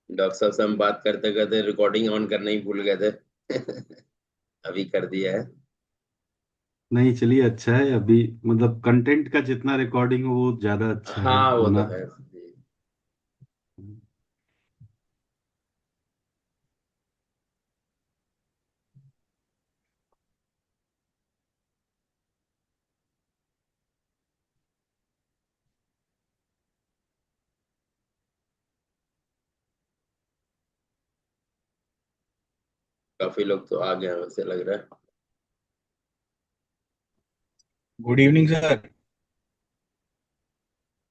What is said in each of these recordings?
Doctor साहब से हम बात करते करते रिकॉर्डिंग ऑन करना ही भूल गए थे। अभी कर दिया है। नहीं, चलिए अच्छा है अभी। मतलब कंटेंट का जितना रिकॉर्डिंग हो वो ज्यादा अच्छा है हाँ वो तो होना। है। काफी लोग तो आ गए हैं वैसे लग रहा है। Good evening sir.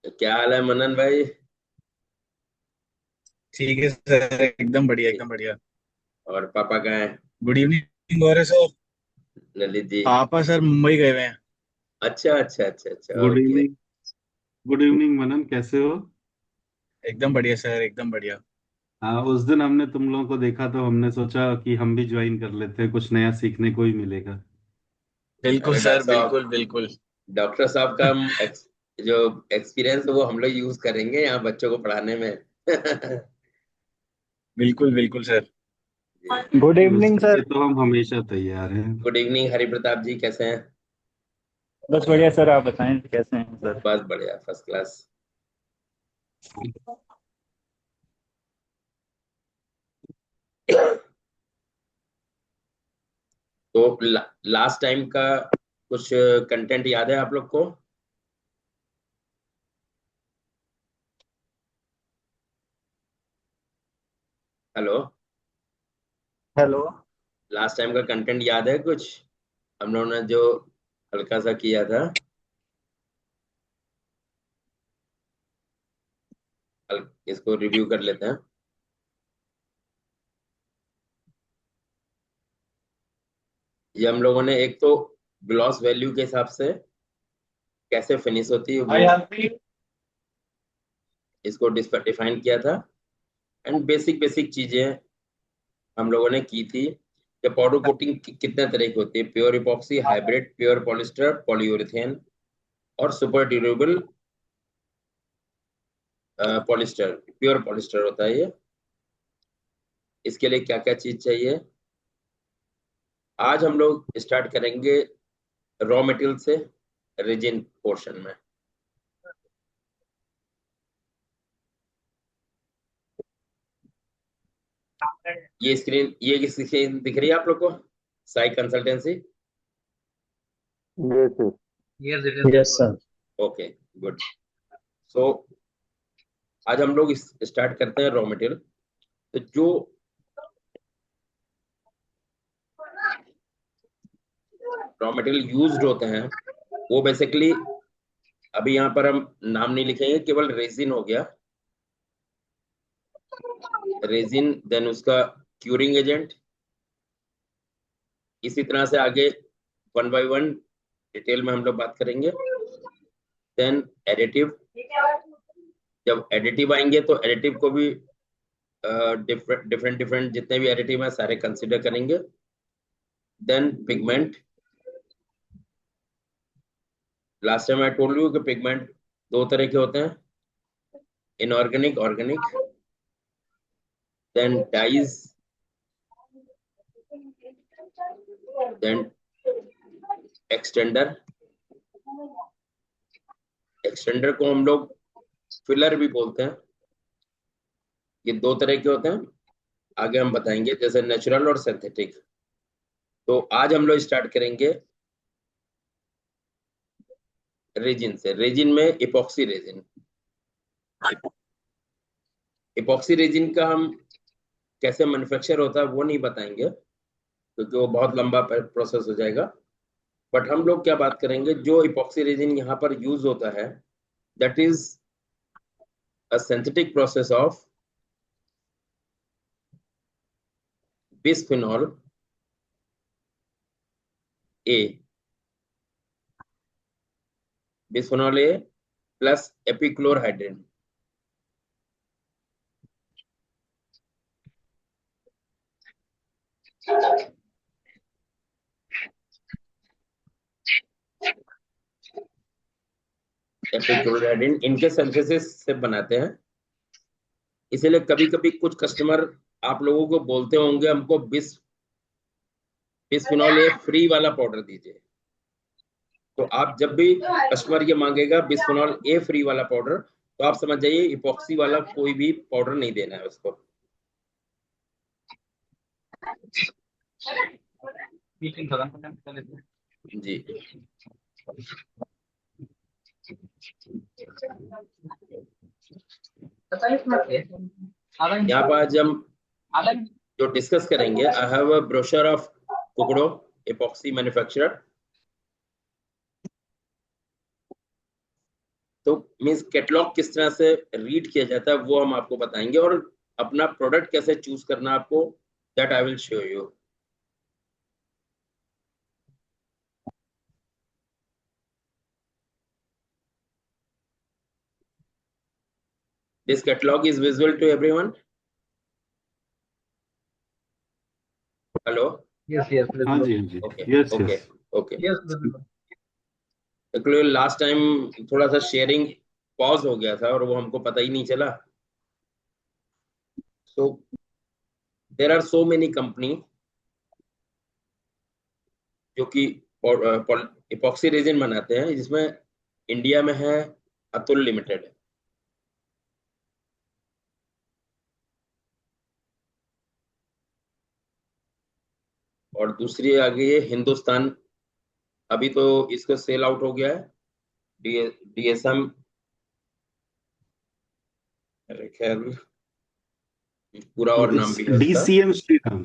तो क्या हाल है मनन भाई? ठीक है सर, एकदम बढ़िया एकदम बढ़िया। और पापा कहाँ है? गुड इवनिंग हो रहे सर। ललित जी। पापा सर मुंबई गए हुए हैं। अच्छा अच्छा अच्छा अच्छा, good okay. Evening. Good evening Manan, कैसे हो? एकदम बढ़िया सर, एकदम बढ़िया। हाँ, उस दिन हमने तुम लोगों को देखा तो हमने सोचा कि हम भी ज्वाइन कर लेते हैं, कुछ नया सीखने को ही मिलेगा। बिल्कुल अरे सर, डॉक्टर साहब, बिल्कुल बिल्कुल। डॉक्टर साहब का हम जो एक्सपीरियंस है वो हम लोग यूज करेंगे यहाँ बच्चों को पढ़ाने में। बिल्कुल बिल्कुल सर। जी। गुड नहीं, इवनिंग उसके लिए सर। तो हम हमेशा तैयार हैं। गुड इवनिंग हरि प्रताप जी, कैसे हैं? बस बढ़िया सर, आप बताएं कैसे हैं सर। बस बढ़िया, फर्स्ट क्लास। तो लास्ट टाइम का कुछ कंटेंट याद है आप लोग को? हेलो। हेलो। लास्ट टाइम का कंटेंट याद है कुछ? हम लोगों ने जो हल्का सा किया था, इसको रिव्यू कर लेते हैं। ये हम लोगों ने एक तो ग्लॉस वैल्यू के हिसाब से कैसे फिनिश होती है वो, हाय हम्पी। इसको डिफाइन किया था। एंड बेसिक बेसिक चीजें हम लोगों ने की थी कि पाउडर कोटिंग कितने तरह की होती है: pure epoxy, hybrid, pure polyester, polyurethane और super durable polyester. Pure polyester होता है ये। इसके लिए क्या क्या चीज चाहिए? आज हम लोग स्टार्ट करेंगे रॉ मटेरियल से, रेजिन पोर्शन में। ये स्क्रीन दिख रही है आप लोग को? Sai consultancy. Yes sir. Yes sir. Okay, good. So आज हम लोग स्टार्ट करते हैं रॉ मटेरियल। तो जो रॉ मटेरियल यूज्ड होते हैं वो बेसिकली, अभी यहाँ पर हम नाम नहीं लिखेंगे, केवल रेजिन हो गया। रेजिन, देन उसका क्यूरिंग एजेंट। इसी तरह से आगे वन बाय वन डिटेल में हम लोग बात करेंगे। Then additive. जब एडिटिव आएंगे तो एडिटिव को भी डिफरेंट डिफरेंट डिफरेंट जितने भी एडिटिव हैं सारे कंसिडर करेंगे। Then pigment. लास्ट टाइम मैं टोल्ड यू कि पिगमेंट दो तरह के होते हैं: inorganic, organic. Then dyes. Then extender. Extender को हम लोग फिलर भी बोलते हैं। ये दो तरह के होते हैं, आगे हम बताएंगे, जैसे नेचुरल और सिंथेटिक। तो आज हम लोग स्टार्ट करेंगे रेजिन से। रेजिन में इपॉक्सी रेजिन। इपॉक्सी रेजिन का हम कैसे मैन्युफैक्चर होता है वो नहीं बताएंगे, क्योंकि वो बहुत लंबा प्रोसेस हो जाएगा। बट हम लोग क्या बात करेंगे, जो इपॉक्सी रेजिन यहाँ पर यूज होता है, that is a synthetic process of bisphenol A. Bisphenol A plus epichlorohydrin. Epichlorohydrin इनके सिंथेसिस से बनाते हैं। इसलिए कभी कभी कुछ कस्टमर आप लोगों को बोलते होंगे हमको बिस्फेनॉल ए फ्री वाला पाउडर दीजिए। तो आप जब भी कस्टमर ये मांगेगा बिस्फेनॉल ए फ्री वाला पाउडर, तो आप समझ जाइए इपॉक्सी वाला कोई भी पाउडर नहीं देना है उसको। जी यहाँ पर आज हम जो डिस्कस करेंगे, I have a brochure of Kukdo epoxy manufacturer. तो मींस कैटलॉग किस तरह से रीड किया जाता है वो हम आपको बताएंगे, और अपना प्रोडक्ट कैसे चूज करना आपको, that I will show you. This catalog is visible to everyone. Hello. हाँ जी, हाँ जी, Okay. Yes Okay. Yes. Okay. Actually last time थोड़ा सा शेयरिंग पॉज हो गया था और वो हमको पता ही नहीं चला। So there are so many company जो कि इपॉक्सी रेजिन बनाते हैं, जिसमें इंडिया में है अतुल लिमिटेड। और दूसरी आ गई है हिंदुस्तान। अभी तो इसको सेल आउट हो गया है डीएसएम। खैर पूरा और नाम भी है उसका, DCM Shriram,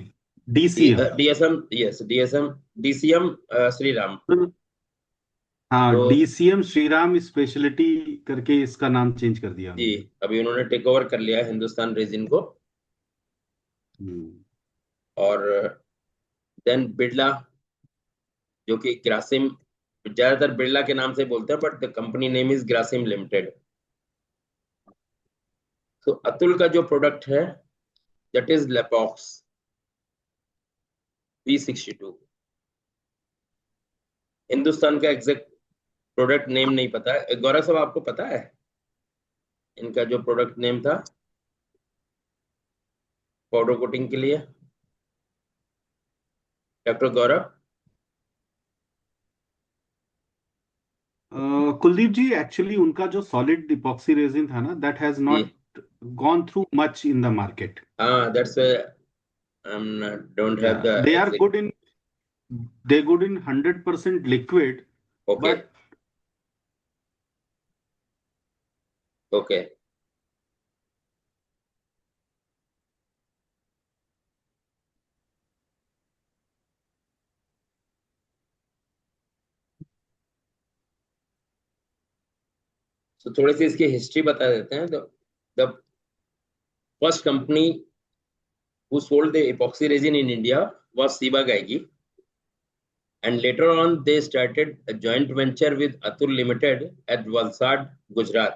DCM. DSM, yes DSM, DCM Shriram. हाँ, तो डीसीएम श्रीराम स्पेशलिटी करके इसका नाम चेंज कर दिया जी उन्होंने। अभी उन्होंने टेक ओवर कर लिया है हिंदुस्तान रेजिन को। और देन बिरला, जो कि ग्रासिम, ज्यादातर बिरला के नाम से बोलते हैं, but the company name is Grasim limited. तो अतुल का जो प्रोडक्ट है दैट इज लेपॉक्स P62। हिंदुस्तान का एग्जैक्ट प्रोडक्ट नेम नहीं पता है। गौरव साहब आपको पता है इनका जो प्रोडक्ट नेम था पाउडर कोटिंग के लिए? डॉक्टर गौरव। कुलदीप जी, एक्चुअली उनका जो सॉलिड इपॉक्सी रेजिन था ना, दैट हैज जी not gone through much in the market. हाँ, that's don't have the they are exact. Good in, they good in 100% liquid, Okay. But Okay. तो थोड़ी सी इसकी हिस्ट्री बता देते हैं। The first company who sold the epoxy resin in India was Ciba Geigy, and later on they started a joint venture with Atul Limited at Valsad, Gujarat.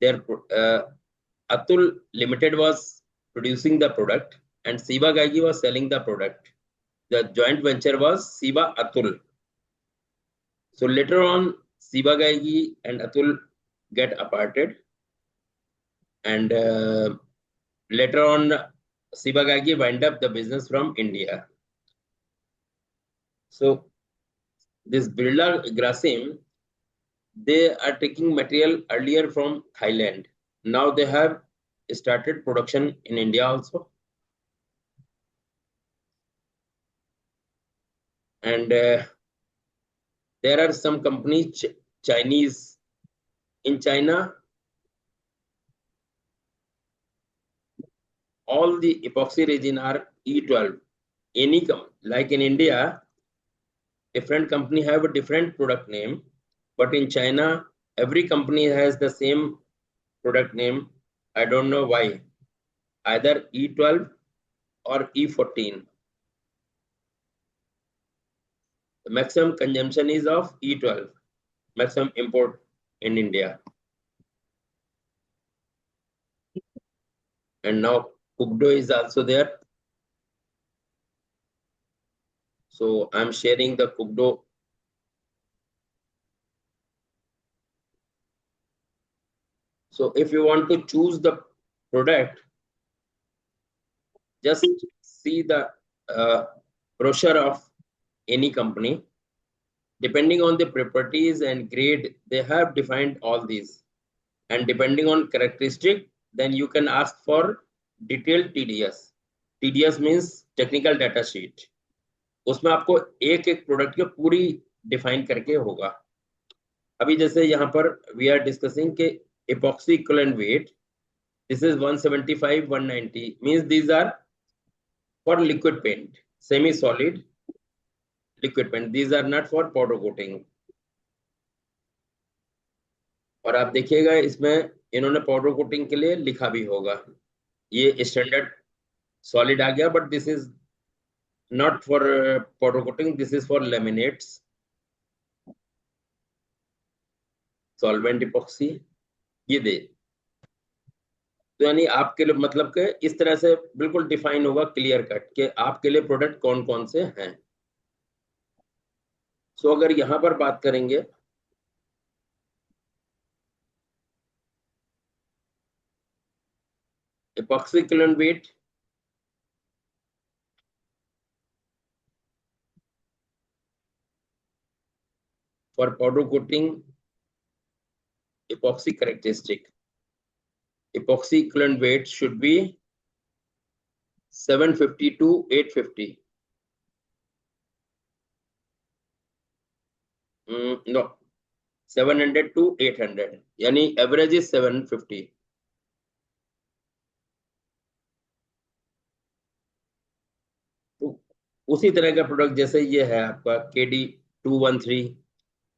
Their Atul Limited was producing the product and Ciba Geigy was selling the product. The joint venture was Ciba Atul. So later on Ciba Geigy and Atul get aparted, and later on Ciba Geigy wind up the business from India. So this Birla Grasim, they are taking material earlier from Thailand. Now they have started production in India also. And there are some companies, Chinese, in China, all the epoxy resin are E12. Any like in India, different company have a different product name, but in China, every company has the same product name. I don't know why. Either E12 or E14. The maximum consumption is of E12, maximum import in India. And now Kugdo is also there. So I'm sharing the Kugdo So if you want to choose the product, just see the brochure of any company. Depending on the properties and grade, they have defined all these. And depending on characteristic, then you can ask for detailed TDS. TDS means technical data sheet. उसमें आपको एक एक product की पूरी define करके होगा. अभी जैसे यहाँ पर वी आर डिस्कसिंग के epoxy equivalent weight, this is 175, 190, means these are for liquid paint, semi solid liquid paint. These are not for powder coating. और आप देखिएगा इसमें इन्होंने पाउडर कोटिंग के लिए लिखा भी होगा. ये स्टैंडर्ड सॉलिड आ गया, but this is not for powder coating, this is for laminates, solvent epoxy. ये दे तो यानी आपके लिए मतलब कि इस तरह से बिल्कुल डिफाइन होगा, क्लियर कट, कि आपके लिए प्रोडक्ट कौन कौन से हैं. सो अगर यहां पर बात करेंगे epoxy equivalent weight, for powder coating, epoxy characteristic, epoxy equivalent weight should be 750 to 850. No, 700 to 800, यानी एवरेज इज 750. उसी तरह का प्रोडक्ट जैसे ये है आपका KD 213,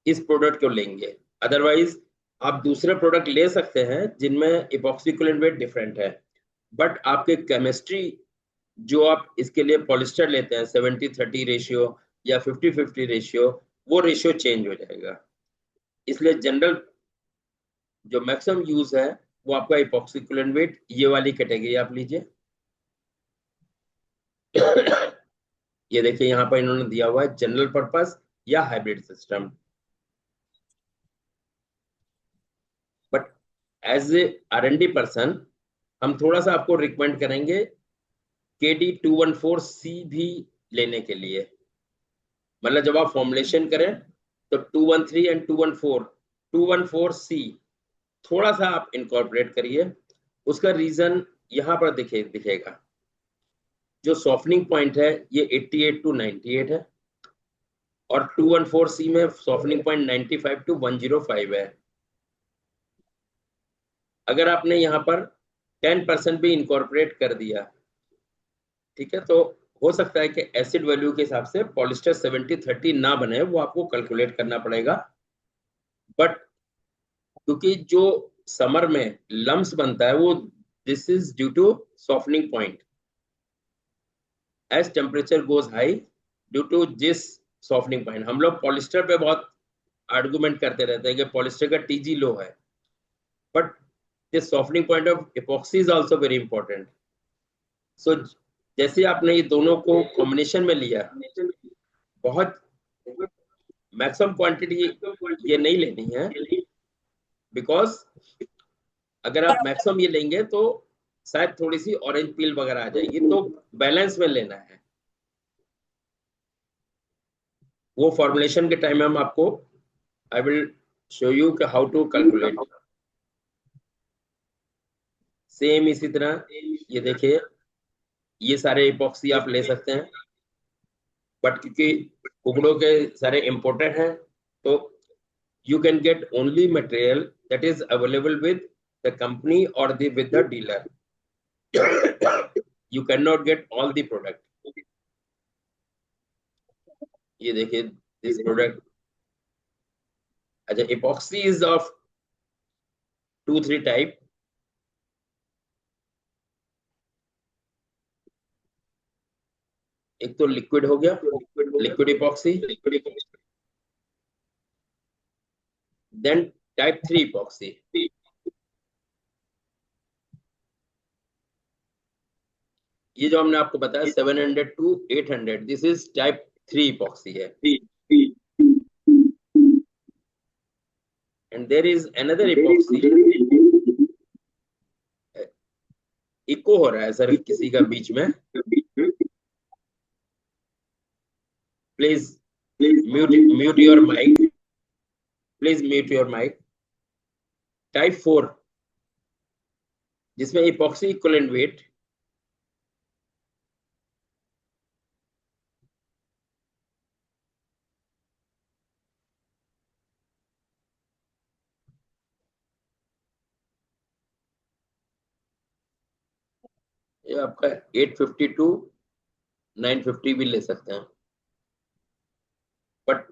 इस प्रोडक्ट को लेंगे. अदरवाइज आप दूसरे प्रोडक्ट ले सकते हैं जिनमें इपॉक्सी इक्विवेलेंट वेट डिफरेंट है, बट आपके केमिस्ट्री जो आप इसके लिए पॉलिस्टर लेते हैं 70-30 रेशियो या 50-50 रेशियो, वो रेशियो चेंज हो जाएगा. इसलिए जनरल जो मैक्सिमम यूज है वो आपका इपॉक्सी इक्विवेलेंट वेट, ये वाली कैटेगरी आप लीजिए. ये देखिए यहाँ पर इन्होंने दिया हुआ है जनरल पर्पस या hybrid system. But as a R&D person हम थोड़ा सा आपको रिकमेंड करेंगे KD 214C भी लेने के लिए. मतलब जब आप फॉर्मुलेशन करें तो 213 एंड 214C थोड़ा सा आप इनकॉर्पोरेट करिए. उसका रीजन यहाँ पर दिखेगा. जो सॉफ्टनिंग पॉइंट है ये 88 to 98 है, और 214C में सॉफ्टनिंग पॉइंट 95 to 105 है. अगर आपने यहाँ पर 10% भी इनकॉर्पोरेट कर दिया, ठीक है, तो हो सकता है कि एसिड वैल्यू के हिसाब से पॉलिस्टर 70-30 ना बने, वो आपको कैलकुलेट करना पड़ेगा. बट क्योंकि जो समर में लम्स बनता है वो this is due to softening point. As temperature goes high due to this softening point. हम लोग पॉलिस्टर पे बहुत आर्गुमेंट करते रहते हैं कि पॉलिस्टर का TG लो है, but this softening point of epoxy is also very important. So जैसे आपने ये दोनों को कॉम्बिनेशन में लिया, बहुत मैक्सिमम क्वांटिटी ये नहीं लेनी है, बिकॉज अगर आप मैक्सिमम ये लेंगे तो शायद थोड़ी सी ऑरेंज पील वगैरह आ जाएगी. तो बैलेंस में लेना है. वो फॉर्मुलेशन के टाइम में हम आपको आई विल शो यू कि हाउ टू कैलकुलेट. सेम इसी तरह ये देखिए, ये सारे इपॉक्सी आप ले सकते हैं, बट क्योंकि कुकड़ों के सारे इंपोर्टेड हैं तो you can get only material that is available with the company or with the dealer. You cannot get all the product. ये देखिए this product. अच्छा, epoxy is of 2-3 type. एक तो लिक्विड हो गया, liquid epoxy. Then type 3 epoxy. ये जो हमने आपको बताया 700 to 800, this is type 3 epoxy है. And there is another epoxy echo हो रहा है सर किसी का बीच में, please mute your mic, please mute your mic. Type 4 जिसमें इपॉक्सी इक्विवेलेंट वेट ये आपका 850 टू 950 भी ले सकते हैं, but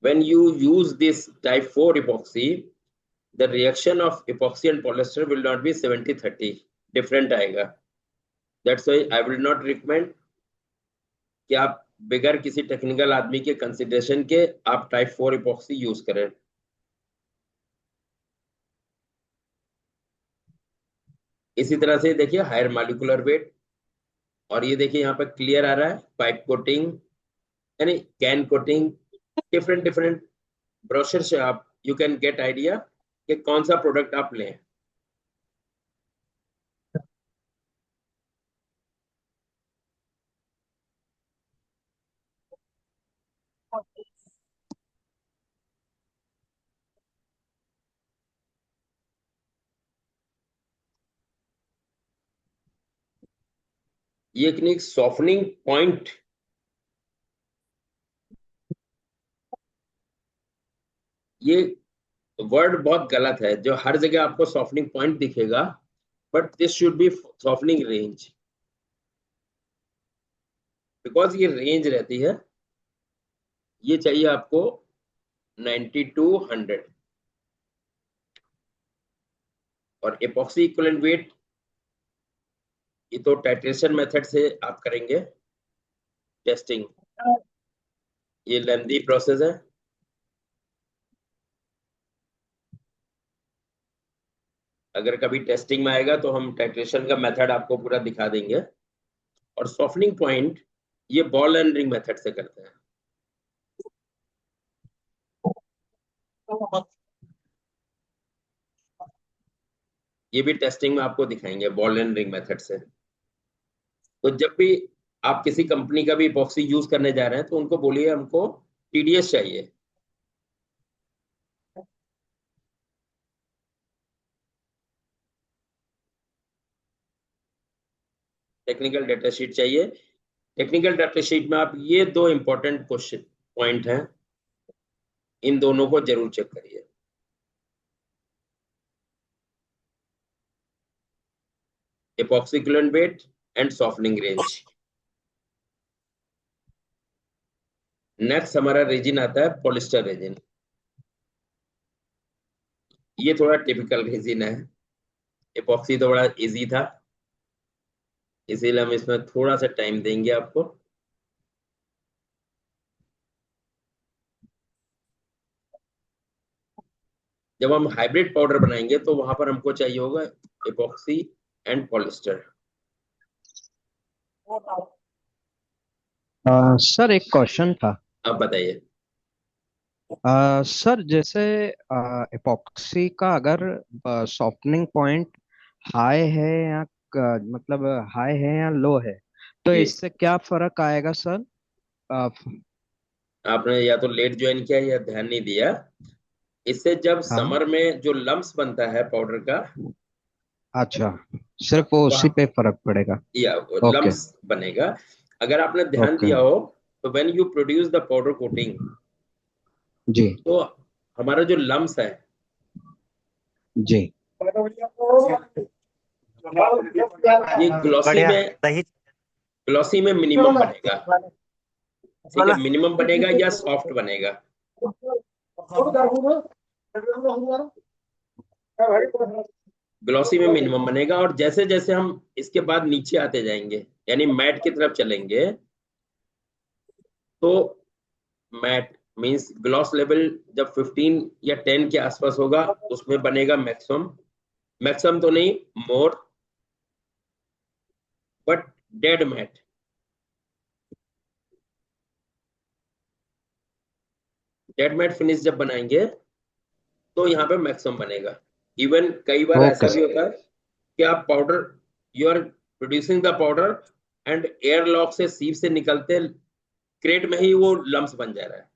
when you use this type 4 epoxy, the reaction of epoxy and polyester will not be 70-30, different आएगा। That's why I will not recommend कि आप बगैर किसी टेक्निकल आदमी के कंसिडरेशन के आप टाइप 4 इपॉक्सी यूज करें। इसी तरह से देखिए हायर मॉलिक्यूलर वेट, और ये देखिए यहाँ पर क्लियर आ रहा है पाइप कोटिंग यानी can coating, different different brochure से आप यू कैन गेट आइडिया कि कौन सा प्रोडक्ट आप लें। ये एक सॉफ्टनिंग पॉइंट, ये वर्ड बहुत गलत है, जो हर जगह आपको सॉफ्टनिंग पॉइंट दिखेगा, but this should be softening range, because ये रेंज रहती है। ये चाहिए आपको 90 टू 100, और एपॉक्सी इक्विवेलेंट वेट ये तो टाइट्रेशन मेथड से आप करेंगे टेस्टिंग, ये लेंथी प्रोसेस है। अगर कभी टेस्टिंग में आएगा तो हम टाइट्रेशन का मेथड आपको पूरा दिखा देंगे। और सॉफ्टनिंग पॉइंट ये बॉल एंड रिंग मेथड से करते हैं। ये भी टेस्टिंग में आपको दिखाएंगे बॉल एंड रिंग मेथड से। तो जब भी आप किसी कंपनी का भी इपॉक्सी यूज करने जा रहे हैं तो उनको बोलिए हमको टीडीएस चाहिए, टेक्निकल डेटा शीट चाहिए। टेक्निकल डेटा शीट में आप ये दो इंपॉर्टेंट क्वेश्चन पॉइंट हैं, इन दोनों को जरूर चेक करिए। epoxy coolant weight and softening range। Next हमारा रेजिन आता है पॉलिस्टर रेजिन। ये थोड़ा टिपिकल रेजिन है, epoxy तो बड़ा इजी था, इसीलिए हम इसमें थोड़ा सा टाइम देंगे आपको। जब हम हाइब्रिड पाउडर बनाएंगे तो वहां पर हमको चाहिए होगा epoxy एंड पॉलिस्टर। सर एक क्वेश्चन था। आप बताइए। सर जैसे एपॉक्सी का अगर सॉफ्टनिंग पॉइंट हाई है या मतलब हाई है या लो है, तो जी, इससे क्या फर्क आएगा सर? अ, आपने या तो लेट ज्वाइन किया या ध्यान नहीं दिया। इससे जब हाँ। समर में जो लम्स बनता है पाउडर का, अच्छा, सिर्फ वो उसी पे फर्क पड़ेगा। या ओके। लम्स बनेगा। अगर आपने ध्यान ओके। दिया हो तो when you produce the powder coating, जी। तो हमारा जो लम्स है जी। ये ग्लॉसी बढ़िया में, सही। ग्लॉसी में मिनिमम बनेगा, ठीक है, मिनिमम बनेगा या सॉफ्ट बनेगा। ग्लॉसी में मिनिमम बनेगा, और जैसे जैसे हम इसके बाद नीचे आते जाएंगे यानी मैट की तरफ चलेंगे, तो मैट मींस ग्लॉस लेवल जब 15 या 10 के आसपास होगा उसमें बनेगा मैक्सिमम, मैक्सिमम तो नहीं more, but dead matt. Dead matt finish जब बनाएंगे तो यहाँ पे मैक्सिमम बनेगा। इवन कई बार ओके ऐसा भी होता है कि आप powder you are producing the powder and air lock से सीव से निकलते क्रेट में ही वो लम्स बन जा रहा है,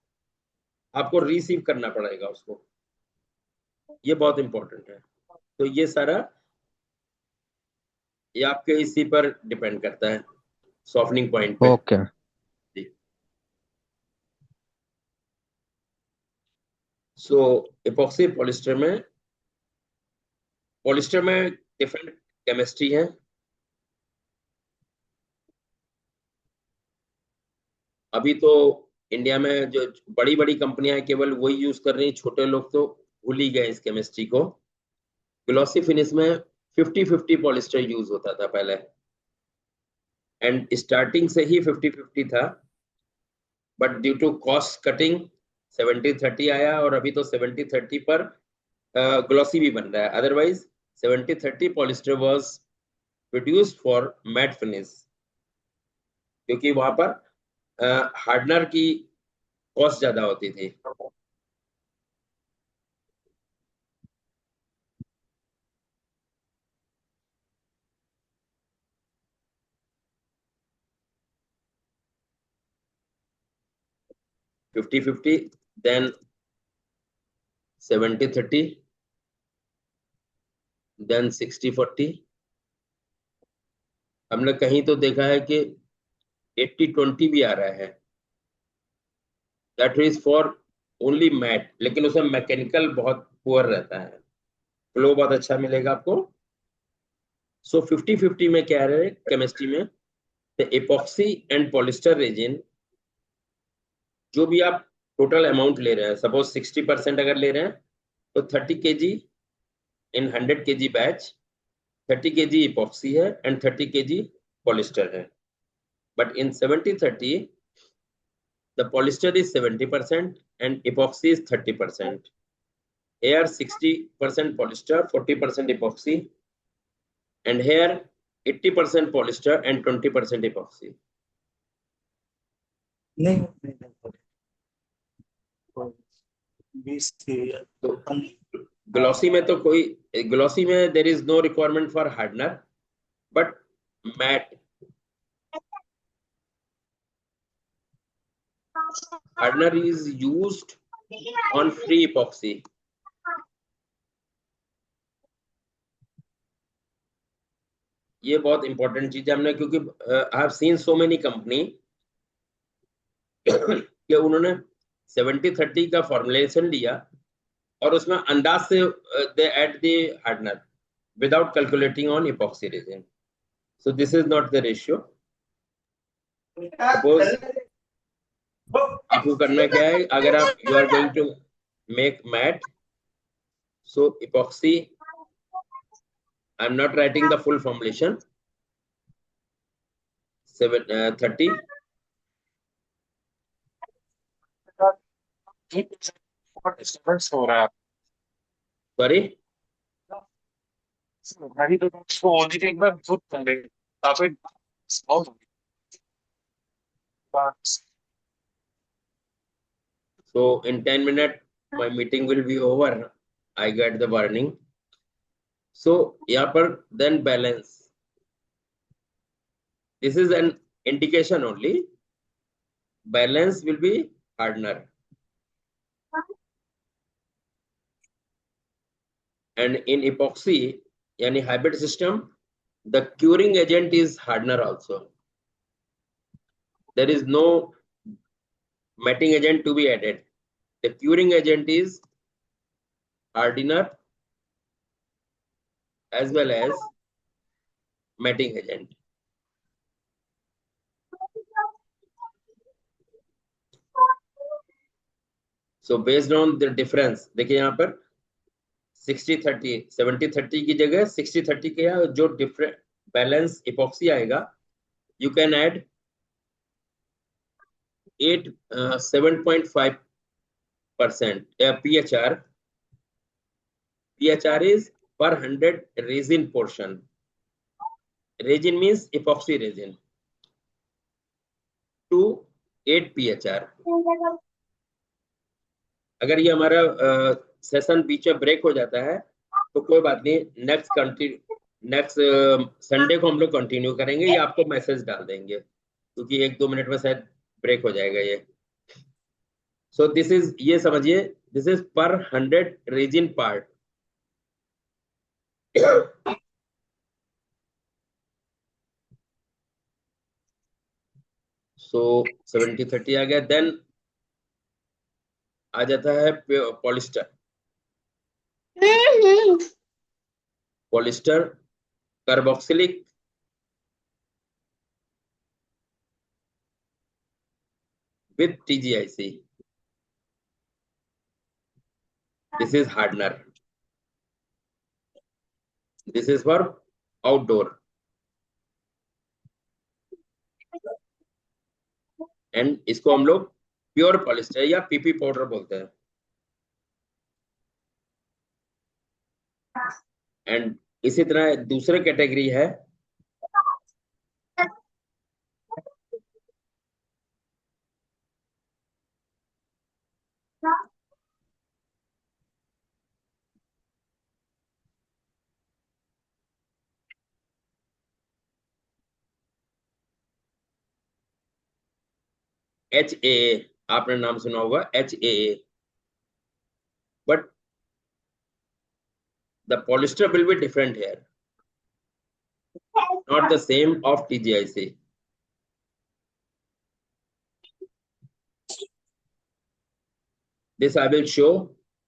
आपको रिसीव करना पड़ेगा उसको, ये बहुत इंपॉर्टेंट है। तो ये सारा ये आपके इसी पर डिपेंड करता है, सॉफ्टनिंग पॉइंट पे। ओके। सो इपॉक्सी पॉलिस्टर में डिफरेंट केमिस्ट्री है। अभी तो इंडिया में जो बड़ी बड़ी कंपनियां हैं केवल वही यूज कर रही हैं, छोटे लोग तो भूल ही गए इस केमिस्ट्री को। ग्लॉसी फिनिश में 50-50 पॉलिस्टर यूज होता था पहले, एंड स्टार्टिंग से ही 50-50 था, but due to cost cutting 70-30 आया, और अभी तो 70-30 पर ग्लॉसी भी बन रहा है। Otherwise 70-30 polyester was produced for matte finish, क्योंकि वहां पर हार्डनर की कॉस्ट ज्यादा होती थी। Fifty 50, then 70-30, then 60-40। हमने कहीं तो देखा है कि 80-20 भी आ रहा है, that is for only matte, लेकिन उसमें मैकेनिकल बहुत पुअर रहता है, फ्लो बहुत अच्छा मिलेगा आपको। सो 50-50 में क्या है केमिस्ट्री में, the epoxy and polyester resin, जो भी आप टोटल अमाउंट ले रहे हैं, सपोज 60% अगर ले रहे हैं तो 30 kg इन 100 kg बैच, 30 kg epoxy है एंड 30 kg पॉलिस्टर है। But in 70-30 the polyester is 70% and epoxy is 30%. Here 60% polyester, 40% epoxy, and here 80% polyester and 20% epoxy. नहीं नहीं, नहीं, 20 तो ग्लॉसी में तो कोई, ग्लॉसी में there is no requirement for hardener, but matte hardener is used on free epoxy. ये बहुत इंपॉर्टेंट चीज है हमने, क्योंकि I have seen so many company कि उन्होंने 70-30 का फॉर्मुलेशन लिया और उसमें अंदाज से they add the hardener without calculating on epoxy resin. So this is not the ratio. Suppose आपको करना क्या है, अगर आप you are going to make matt, so epoxy, I am not writing the full formulation, 30 disturbance हो रहा है। Sorry भाई तो उसको ओनली एक बार खुद कर ले, काफी बहुत हो गया। so in 10 minutes my meeting will be over, I get the warning. So यहाँ पर then balance, this is an indication only, balance will be hardener, and in epoxy yani hybrid system the curing agent is hardener also, there is no matting agent to be added, the curing agent is hardener as well as matting agent. So based on the difference, देखिए यहाँ पर 60-30, 70-30 की जगह 60-30 के यहाँ जो different balance epoxy आएगा, you can add 7.5% PHR. PHR is per 100 resin portion. Resin means epoxy resin. To 8 PHR. अगर ये हमारा सेशन बीच में ब्रेक हो जाता है तो कोई बात नहीं, नेक्स्ट नेक्स्ट संडे को हम लोग कंटिन्यू करेंगे, या आपको मैसेज डाल देंगे, क्योंकि 1-2 मिनट में शायद ब्रेक हो जाएगा ये। सो दिस इज, ये समझिए, दिस इज पर 100 रेजिन पार्ट। सो 70-30 आ गया। देन आ जाता है polyester. Polyester carboxylic with TGIC. This is hardener. This is for outdoor. And इसको हम लोग प्योर पॉलिस्टर या पीपी पाउडर बोलते हैं। एंड इसी तरह दूसरे कैटेगरी है HAA। आपने नाम सुना होगा HAA, but the polyester will be different here, not the same of TGIC. This I will show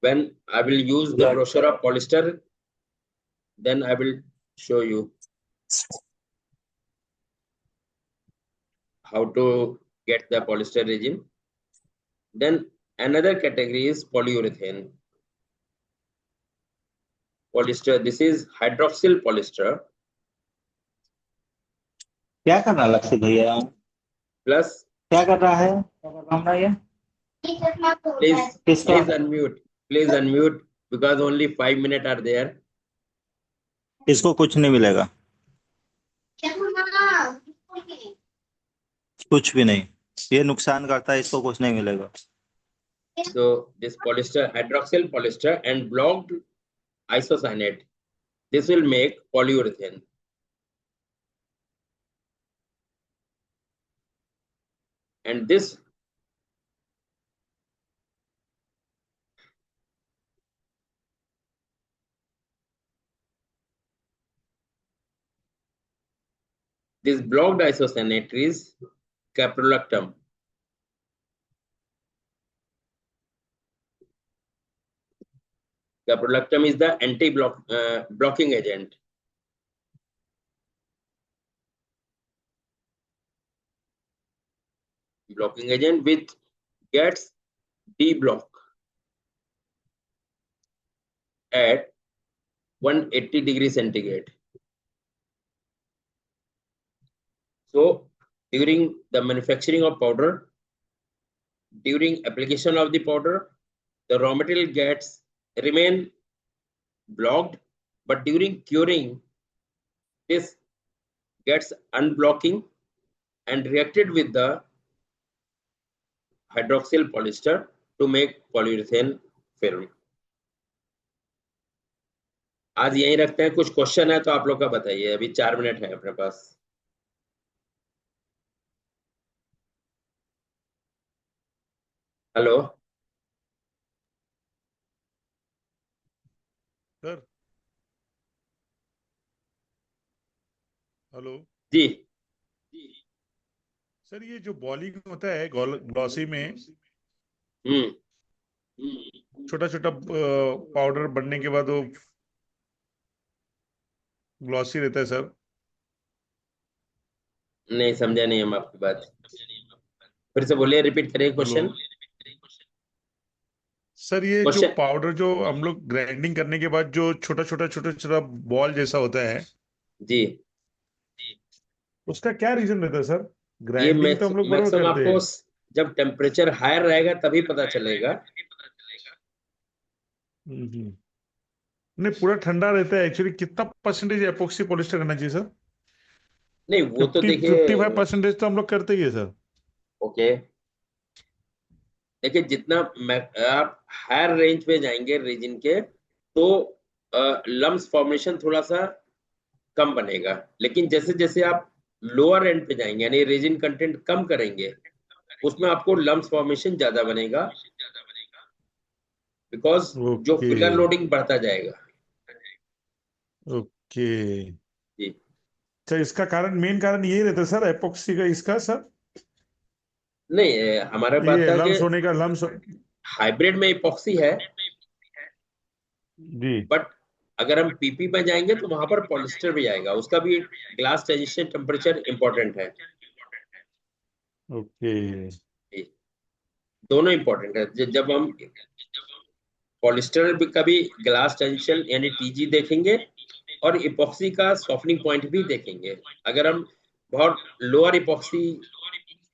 when I will use the brochure of polyester, then I will show you how to get the polyester resin. Then another category is polyurethane. Polyester, this is hydroxyl polyester क्या कर रहा है लक्ष्य भैया? plus, क्या कर रहा है? क्या कर रहा हूँ ये? please unmute because only 5 minutes are there. इसको कुछ नहीं मिलेगा, कुछ भी नहीं, ये नुकसान करता है, इसको कुछ नहीं मिलेगा। So this polyester, hydroxyl polyester and blocked isocyanate, this will make polyurethane. And this blocked isocyanate is caprolactam. Caprolactam is the blocking agent. Blocking agent which gets deblock at 180 degrees centigrade. So during the manufacturing of powder, during application of the powder, the raw material remain blocked, but during curing, this gets unblocking and reacted with the hydroxyl polyester to make polyurethane film. आज यहीं रखते हैं, कुछ question है तो आप लोग का बताइए, अभी 4 मिनट है अपने पास। हेलो सर, हेलो जी। सर, ये जो बॉलिंग होता है ग्लॉसी में, छोटा छोटा पाउडर बनने के बाद वो ग्लॉसी रहता है सर। नहीं समझा नहीं हम आपकी बात, फिर से बोलिए, रिपीट करिए क्वेश्चन। सर, ये जो पाउडर जो हम लोग ग्राइंडिंग करने के बाद जो छोटा छोटा बॉल जैसा होता है जी, उसका क्या रीजन रहता है सर? ये ग्राइंडिंग तो हम लोग बराबर मैक्सिमम करते हैं। आपको जब टेम्परेचर हायर रहेगा तभी पता चलेगा। नहीं, पूरा ठंडा रहता है एक्चुअली। कितना परसेंटेज एपोक्सी पॉलिस्टर करना चाहिए सर? नहीं वो तो देखिए 55% तो हम लोग करते ही है सर। ओके, देखिए जितना आप हायर रेंज पे जाएंगे रेजिन के, तो लम्स फॉर्मेशन थोड़ा सा कम बनेगा। लेकिन जैसे जैसे आप लोअर एंड पे जाएंगे यानी रेजिन कंटेंट कम करेंगे, उसमें आपको लम्स फॉर्मेशन ज्यादा बनेगा, बिकॉज जो ओके फिलर लोडिंग बढ़ता जाएगा। ओके। जी अच्छा, इसका कारण, मेन कारण यही रहता है सर एपोक्सी का, इसका सर, नहीं, हमारा बात ये था कि लम्स होने का, लम्स। हाइब्रिड में इपॉक्सी है, जी। बट अगर हम पीपी में जाएंगे तो वहां पर पॉलिस्टर भी आएगा, उसका भी ग्लास ट्रांजिशन टेम्परेचर इंपॉर्टेंट है। ओके जी, दोनों इंपॉर्टेंट है। जब हम पॉलिस्टर का भी ग्लास ट्रांजिशन यानी टीजी देखेंगे और इपॉक्सी का सॉफ्टनिंग पॉइंट भी देखेंगे। अगर हम बहुत लोअर इपॉक्सी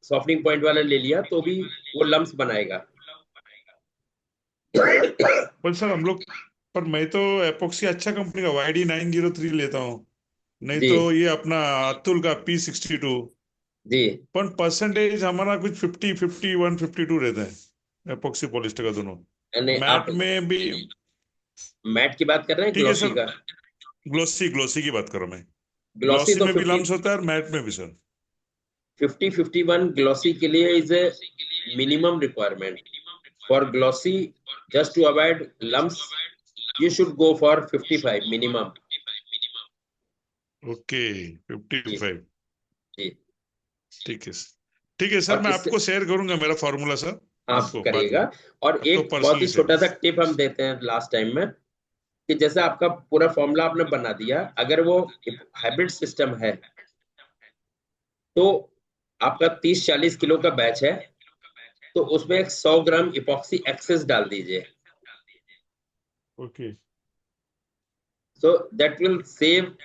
सॉफ्टनिंग पॉइंट वाला ले लिया तो भी वो लम्स बनाएगा। पर सर हम लोग, पर मैं तो एपोक्सी अच्छा कंपनी का YD903 लेता हूँ, नहीं जी तो ये अपना अतुल का P62। जी पर परसेंटेज हमारा कुछ 50, 51, 52 रहता है एपोक्सी पॉलिस्टर का दोनों। यानी आप मैट में भी मैट की बात कर रहे हैं, ठीक है ग्लॉसी सर, का? ग्लोसी ग्लोसी की बात कर रहा हूँ मैं। ग्लॉसी ग्लोसी तो में भी 50 लम्स होता है और मैट में भी सर। 50-51 ग्लॉसी के लिए is a minimum requirement. For glossy, just to avoid lumps, you should go for 55 minimum। Okay, जी 55। जी। ठीक है ठीक है सर, और मैं इससे आपको शेयर करूंगा मेरा फॉर्मूला सर, आप आपको बाद में, करिएगा। और आपको एक बहुत ही पर्सनली छोटा शेयर। सा टिप हम देते हैं लास्ट टाइम में, कि जैसे आपका पूरा फॉर्मूला आपने बना दिया, अगर वो हाइब्रिड सिस्टम है तो आपका 30-40 किलो का बैच है, तो उसमें एक 100 ग्राम इपॉक्सी एक्सेस डाल दीजिए, okay so that will save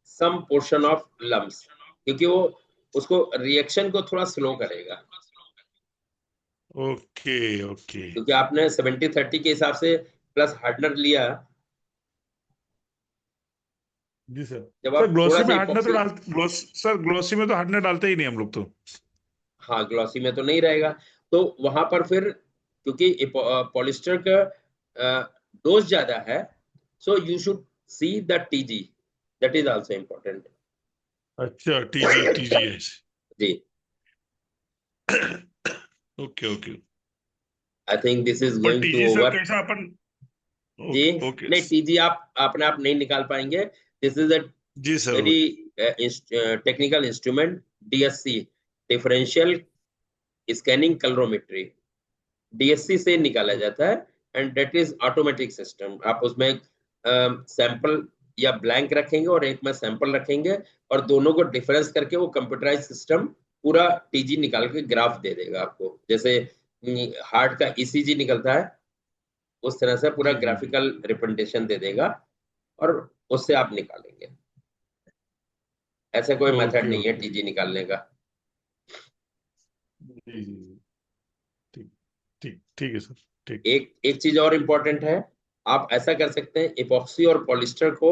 some portion of lumps, क्योंकि वो उसको रिएक्शन को थोड़ा स्लो करेगा। Okay okay. क्योंकि आपने 70-30 के हिसाब से प्लस हार्डनर लिया, जी सर। जब सर आप थोड़ा ग्लोसी सा में हार्डनर तो इपॉक्सी, सर ग्लोसी में तो हार्डनर डालते ही नहीं हम लोग तो। हाँ ग्लॉसी में तो नहीं रहेगा, तो वहां पर फिर क्योंकि पॉलिस्टर का डोज ज्यादा है, so you should see the TG, that is also important. अच्छा, TGS। जी, okay okay. I think this is per going to TG sir over. कैसा अपन, जी, ओके ओके। नहीं टीजी आप अपने आप नहीं निकाल पाएंगे। दिस इज अ जी sir. Very technical instrument, DSC, differential scanning calorimetry, DSC से निकाला जाता है, and that is automatic system. आप उसमें सैंपल या ब्लैंक रखेंगे और एक में सैंपल रखेंगे, और दोनों को डिफरेंस करके वो कंप्यूटराइज सिस्टम पूरा टीजी निकाल के ग्राफ दे देगा आपको। जैसे हार्ट का ECG निकलता है, उस तरह से पूरा जी जी जी ग्राफिकल रिप्रेजेंटेशन दे देगा, और उससे आप निकालेंगे। ऐसा कोई मेथड ओके नहीं है ओके। टीजी निकालने का। जी जी जी। ठीक ठीक ठीक है सर, ठीक। एक एक चीज और इम्पोर्टेंट है, आप ऐसा कर सकते हैं, इपॉक्सी और पॉलिस्टर को